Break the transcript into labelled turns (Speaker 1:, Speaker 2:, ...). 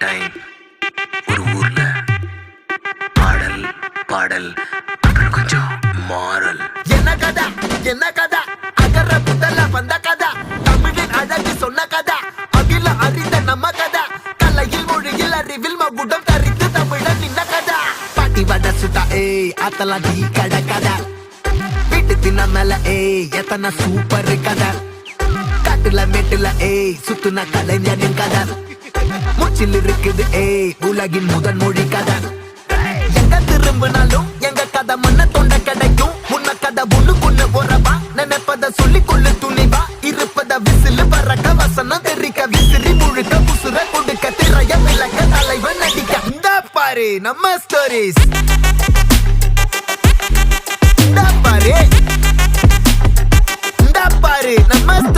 Speaker 1: Time ஒரு ஊர்ல பாடல் பாடல் அப்புறம் கொஞ்சம் மாறல்.
Speaker 2: என்ன கதை அகர புதல வந்த கதை, தமிழின் அழகு சொன்ன கதை, அகில அறிந்த நம்ம கதை, கலையில் மொழியில் அறிவில் மகுடம் தரித்து தமிழன் நின்ன கதை. பாட்டி வட சுட்டா அத்தலாம் டீ கடை கதை, வீட்டு தின்ன மேல எத்தனை சூப்பர் கதை, காட்டுல மேட்டுல சுத்துன கலைஞனின் கதை, மூச்சில் இருக்குது உலகின் முதன் மொழி கதை. எங்க திரும்பினாலும் எங்க கதை மண்ண தொண்ட கிடைக்கும், முன்ன கதை ஒண்ணுக்குள்ள போறவா, நினைப்பத சொல்லி கொள்ளு துணிவா, இருப்பத விசிலு பறக்க வசனம் தெரிக்க விசிறி முழுக்க புசுர கொடுக்க திரைய விளக்க தலைவன் நடிக்க. இந்த பாரு நம்ம ஸ்டோரிஸ், இந்த பாரு நம்ம